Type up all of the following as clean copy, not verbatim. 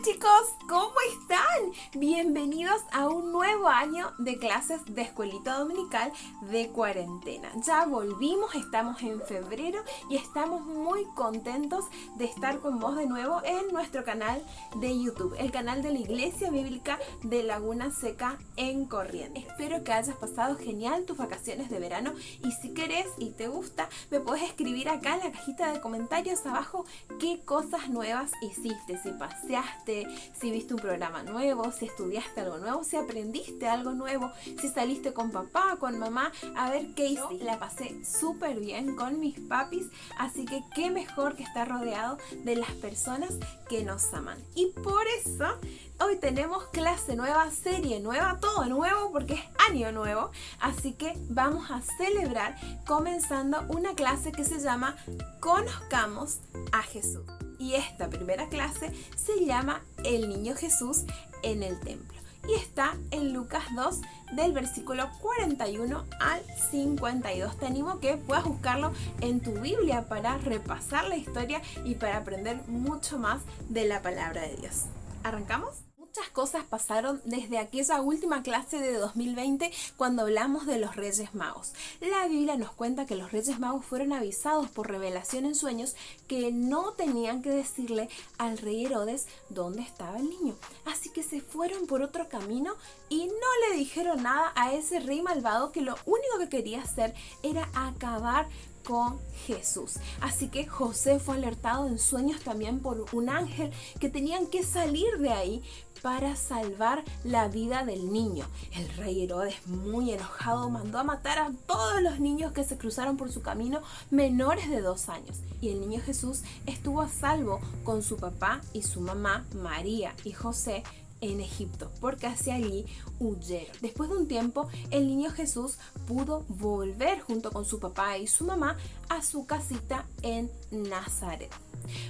chicos, ¿cómo están? Bienvenidos a un nuevo año de clases de escuelita dominical de cuarentena. Ya volvimos, estamos en febrero y estamos muy contentos de estar con vos de nuevo en nuestro canal de YouTube, el canal de la Iglesia Bíblica de Laguna Seca en Corrientes. Espero que hayas pasado genial tus vacaciones de verano y si querés y te gusta, me podés escribir acá en la cajita de comentarios abajo qué cosas nuevas hiciste, si paseaste, si viste un programa nuevo, si estudiaste algo nuevo, si aprendiste algo nuevo, si saliste con papá, con mamá, a ver qué hiciste. La pasé súper bien con mis papis, así que qué mejor que estar rodeado de las personas que nos aman. Y por eso hoy tenemos clase nueva, serie nueva, todo nuevo porque es año nuevo, así que vamos a celebrar comenzando una clase que se llama Conozcamos a Jesús. Y esta primera clase se llama El Niño Jesús en el Templo. Y está en Lucas 2 del versículo 41 al 52. Te animo que puedas buscarlo en tu Biblia para repasar la historia y para aprender mucho más de la palabra de Dios. ¿Arrancamos? Muchas cosas pasaron desde aquella última clase de 2020 cuando hablamos de los Reyes Magos. La Biblia nos cuenta que los Reyes Magos fueron avisados por revelación en sueños que no tenían que decirle al rey Herodes dónde estaba el niño. Así que se fueron por otro camino y no le dijeron nada a ese rey malvado que lo único que quería hacer era acabar con Jesús. Así que José fue alertado en sueños también por un ángel que tenían que salir de ahí para salvar la vida del niño. El rey Herodes, muy enojado, mandó a matar a todos los niños que se cruzaron por su camino menores de 2 años. Y el niño Jesús estuvo a salvo con su papá y su mamá, María y José, en Egipto, porque hacia allí huyeron. Después de un tiempo, el niño Jesús pudo volver junto con su papá y su mamá a su casita en Nazaret.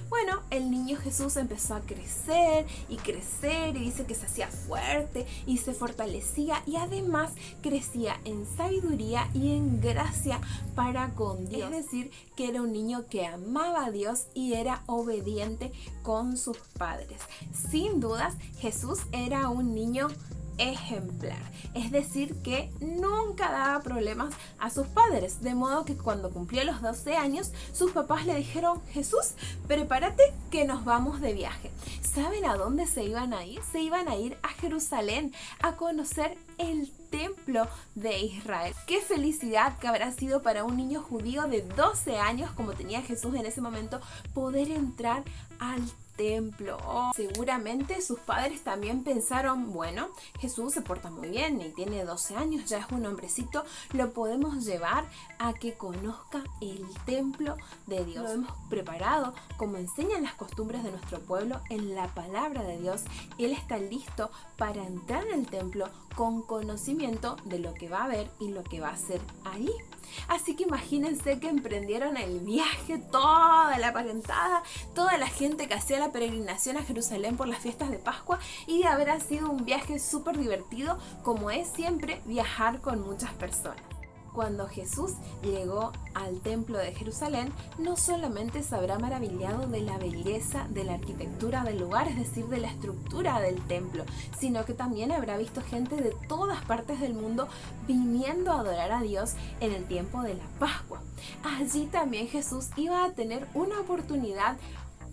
Bueno, el niño Jesús empezó a crecer y dice que se hacía fuerte y se fortalecía y además crecía en sabiduría y en gracia para con Dios. Es decir, que era un niño que amaba a Dios y era obediente con sus padres. Sin dudas, Jesús era un niño ejemplar, es decir que nunca daba problemas a sus padres, de modo que cuando cumplió los 12 años sus papás le dijeron: Jesús, prepárate que nos vamos de viaje. ¿Saben a dónde se iban a ir? Se iban a ir a Jerusalén a conocer el templo de Israel. Qué felicidad que habrá sido para un niño judío de 12 años como tenía Jesús en ese momento poder entrar al templo. Seguramente sus padres también pensaron: bueno, Jesús se porta muy bien y tiene 12 años, ya es un hombrecito, lo podemos llevar a que conozca el templo de Dios. Lo hemos preparado como enseñan las costumbres de nuestro pueblo en la palabra de Dios. Él está listo para entrar en el templo con conocimiento de lo que va a ver y lo que va a hacer ahí. Así que imagínense que emprendieron el viaje, toda la parentada, toda la gente que hacía la peregrinación a Jerusalén por las fiestas de Pascua, y habrá sido un viaje súper divertido, como es siempre viajar con muchas personas. Cuando Jesús llegó al templo de Jerusalén, no solamente se habrá maravillado de la belleza de la arquitectura del lugar, es decir, de la estructura del templo, sino que también habrá visto gente de todas partes del mundo viniendo a adorar a Dios en el tiempo de la Pascua. Allí también Jesús iba a tener una oportunidad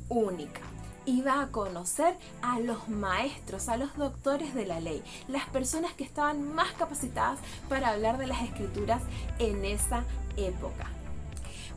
única. Iba a conocer a los maestros, a los doctores de la ley, las personas que estaban más capacitadas para hablar de las escrituras en esa época.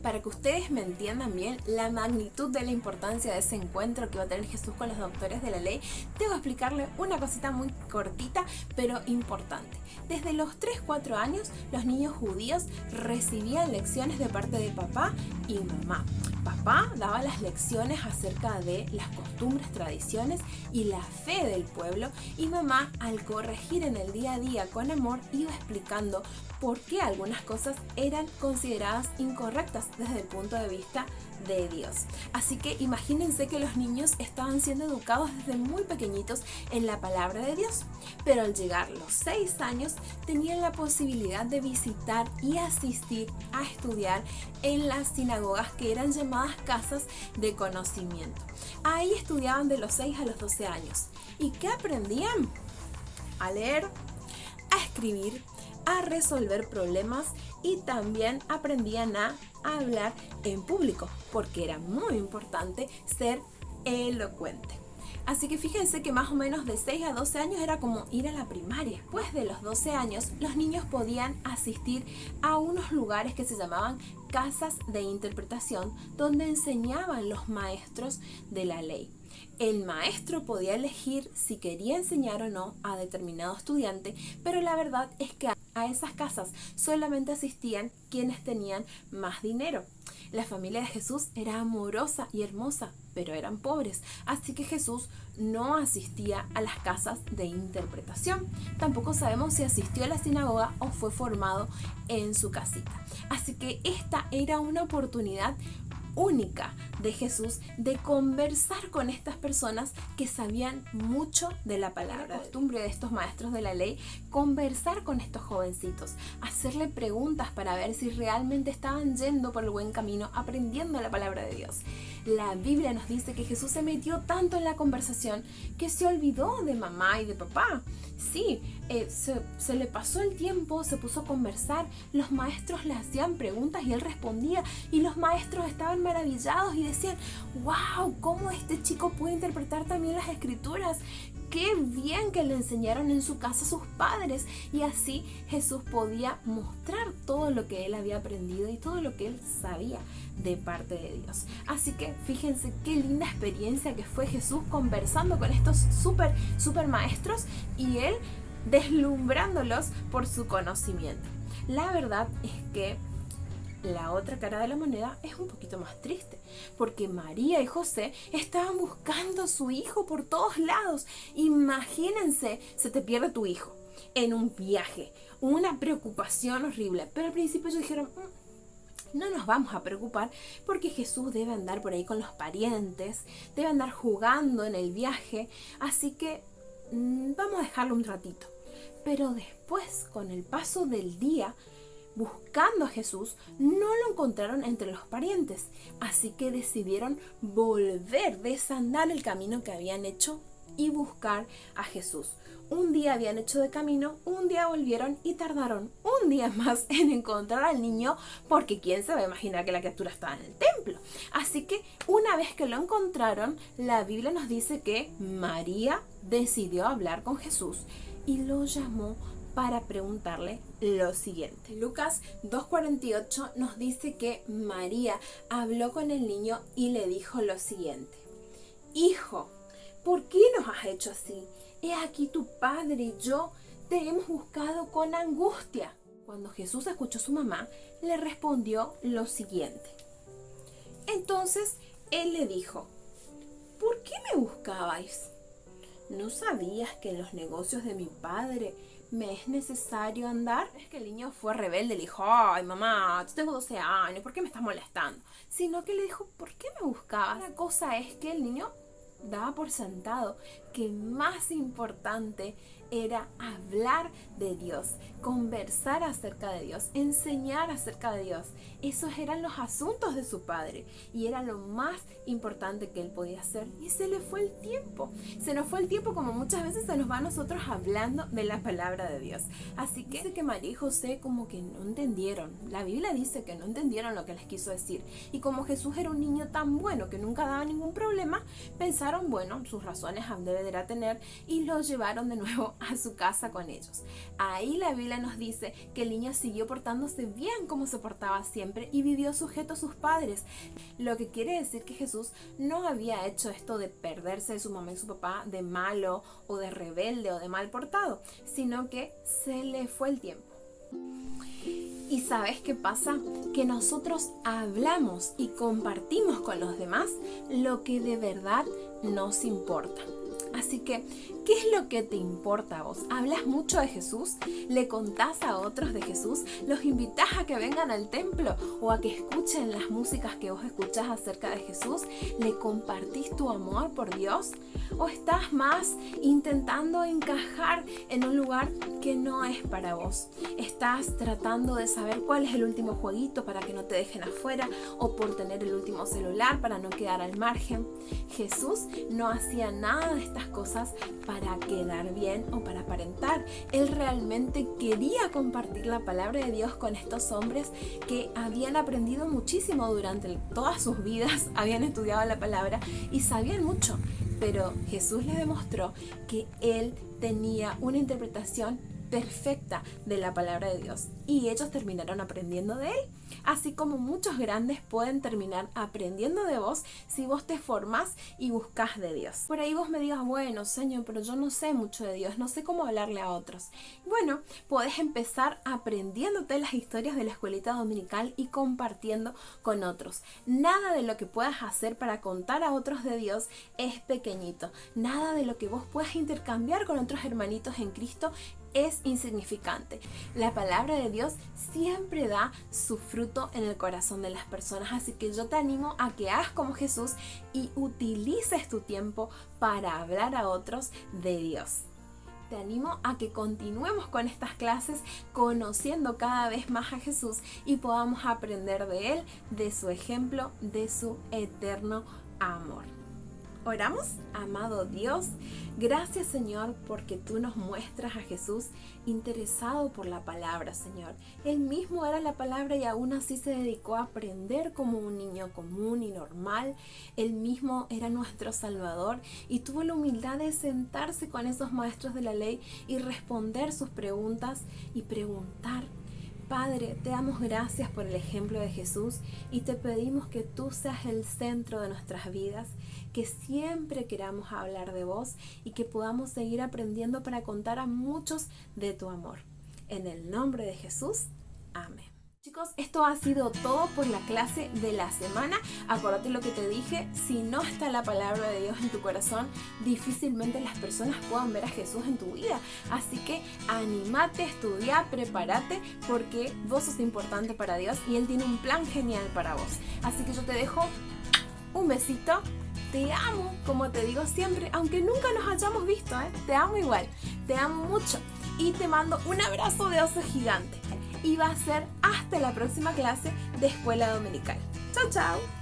Para que ustedes me entiendan bien la magnitud de la importancia de ese encuentro que va a tener Jesús con los doctores de la ley, tengo que explicarle una cosita muy cortita pero importante. Desde los 3-4 años, los niños judíos recibían lecciones de parte de papá y mamá. Papá daba las lecciones acerca de las costumbres, tradiciones y la fe del pueblo, y mamá, al corregir en el día a día con amor, iba explicando por qué algunas cosas eran consideradas incorrectas desde el punto de vista de Dios. Así que imagínense que los niños estaban siendo educados desde muy pequeñitos en la palabra de Dios, pero al llegar los 6 años tenían la posibilidad de visitar y asistir a estudiar en las sinagogas que eran llamadas llamadas casas de conocimiento. Ahí estudiaban de los 6 a los 12 años. ¿Y qué aprendían? A leer, a escribir, a resolver problemas y también aprendían a hablar en público, porque era muy importante ser elocuente. Así que fíjense que más o menos de 6 a 12 años era como ir a la primaria. Después de los 12 años, los niños podían asistir a unos lugares que se llamaban casas de interpretación, donde enseñaban los maestros de la ley. El maestro podía elegir si quería enseñar o no a determinado estudiante, pero la verdad es que a esas casas solamente asistían quienes tenían más dinero. La familia de Jesús era amorosa y hermosa, pero eran pobres, así que Jesús no asistía a las casas de interpretación. Tampoco sabemos si asistió a la sinagoga o fue formado en su casita. Así que esta era una oportunidad única de Jesús de conversar con estas personas que sabían mucho de la palabra. La costumbre de estos maestros de la ley, conversar con estos jovencitos, hacerle preguntas para ver si realmente estaban yendo por el buen camino, aprendiendo la palabra de Dios. La Biblia nos dice que Jesús se metió tanto en la conversación que se olvidó de mamá y de papá. Sí, se le pasó el tiempo, se puso a conversar, los maestros le hacían preguntas y él respondía, y los maestros estaban maravillados y decían: ¡wow! ¿Cómo este chico puede interpretar también las escrituras? ¡Qué bien que le enseñaron en su casa sus padres! Y así Jesús podía mostrar todo lo que él había aprendido y todo lo que él sabía de parte de Dios. Así que fíjense qué linda experiencia que fue Jesús conversando con estos super maestros y él deslumbrándolos por su conocimiento. La verdad es que la otra cara de la moneda es un poquito más triste, porque María y José estaban buscando a su hijo por todos lados. Imagínense, se te pierde tu hijo en un viaje, una preocupación horrible. Pero al principio ellos dijeron: no nos vamos a preocupar porque Jesús debe andar por ahí con los parientes, debe andar jugando en el viaje, así que vamos a dejarlo un ratito. Pero después, con el paso del día, buscando a Jesús, no lo encontraron entre los parientes, así que decidieron volver, desandar el camino que habían hecho y buscar a Jesús. Un día habían hecho de camino, un día volvieron y tardaron un día más en encontrar al niño, porque quién se va a imaginar que la criatura estaba en el templo. Así que una vez que lo encontraron, la Biblia nos dice que María decidió hablar con Jesús y lo llamó para preguntarle lo siguiente. Lucas 2:48 nos dice que María habló con el niño y le dijo lo siguiente: Hijo, ¿por qué nos has hecho así? He aquí tu padre y yo te hemos buscado con angustia. Cuando Jesús escuchó a su mamá, le respondió lo siguiente. Entonces él le dijo: ¿por qué me buscabais? ¿No sabías que en los negocios de mi padre me es necesario andar? Es que el niño fue rebelde, le dijo: ay mamá, yo tengo 12 años, ¿por qué me estás molestando? Sino que le dijo: ¿por qué me buscabas? La cosa es que el niño daba por sentado que más importante era hablar de Dios, conversar acerca de Dios, enseñar acerca de Dios. Esos eran los asuntos de su padre y era lo más importante que él podía hacer. Y se le fue el tiempo. Se nos fue el tiempo como muchas veces se nos va a nosotros hablando de la palabra de Dios. Así que dice que María y José como que no entendieron. La Biblia dice que no entendieron lo que les quiso decir. Y como Jesús era un niño tan bueno que nunca daba ningún problema, pensaron, bueno, sus razones deberá tener, y lo llevaron de nuevo a su casa con ellos. Ahí la Biblia nos dice que el niño siguió portándose bien como se portaba siempre y vivió sujeto a sus padres, lo que quiere decir que Jesús no había hecho esto de perderse de su mamá y su papá, de malo o de rebelde o de mal portado, sino que se le fue el tiempo. ¿Y sabes qué pasa? Que nosotros hablamos y compartimos con los demás lo que de verdad nos importa. Así que, ¿qué es lo que te importa a vos? ¿Hablas mucho de Jesús? ¿Le contás a otros de Jesús? ¿Los invitás a que vengan al templo o a que escuchen las músicas que vos escuchás acerca de Jesús? ¿Le compartís tu amor por Dios? ¿O estás más intentando encajar en un lugar que no es para vos? ¿Estás tratando de saber cuál es el último jueguito para que no te dejen afuera o por tener el último celular para no quedar al margen? Jesús no hacía nada de estas cosas para quedar bien o para aparentar. Él realmente quería compartir la palabra de Dios con estos hombres que habían aprendido muchísimo durante todas sus vidas, habían estudiado la palabra y sabían mucho. Pero Jesús les demostró que Él tenía una interpretación perfecta de la palabra de Dios y ellos terminaron aprendiendo de Él, así como muchos grandes pueden terminar aprendiendo de vos si vos te formás y buscas de Dios. Por ahí vos me digas, bueno, Señor, pero yo no sé mucho de Dios, no sé cómo hablarle a otros. Bueno, podés empezar aprendiéndote las historias de la escuelita dominical y compartiendo con otros. Nada de lo que puedas hacer para contar a otros de Dios es pequeñito. Nada de lo que vos puedas intercambiar con otros hermanitos en Cristo es insignificante. La palabra de Dios siempre da su fruto en el corazón de las personas, así que yo te animo a que hagas como Jesús y utilices tu tiempo para hablar a otros de Dios. Te animo a que continuemos con estas clases conociendo cada vez más a Jesús y podamos aprender de Él, de su ejemplo, de su eterno amor. ¿Oramos? Amado Dios, gracias Señor porque tú nos muestras a Jesús interesado por la palabra, Señor. Él mismo era la palabra y aún así se dedicó a aprender como un niño común y normal. Él mismo era nuestro Salvador y tuvo la humildad de sentarse con esos maestros de la ley y responder sus preguntas y preguntar. Padre, te damos gracias por el ejemplo de Jesús y te pedimos que tú seas el centro de nuestras vidas, que siempre queramos hablar de vos y que podamos seguir aprendiendo para contar a muchos de tu amor. En el nombre de Jesús, amén. Chicos, esto ha sido todo por la clase de la semana. Acuérdate lo que te dije, si no está la palabra de Dios en tu corazón, difícilmente las personas puedan ver a Jesús en tu vida. Así que anímate, estudia, prepárate, porque vos sos importante para Dios y Él tiene un plan genial para vos. Así que yo te dejo un besito. Te amo, como te digo siempre, aunque nunca nos hayamos visto, te amo igual, te amo mucho y te mando un abrazo de oso gigante. Y va a ser hasta la próxima clase de Escuela Dominical. ¡Chao, chao!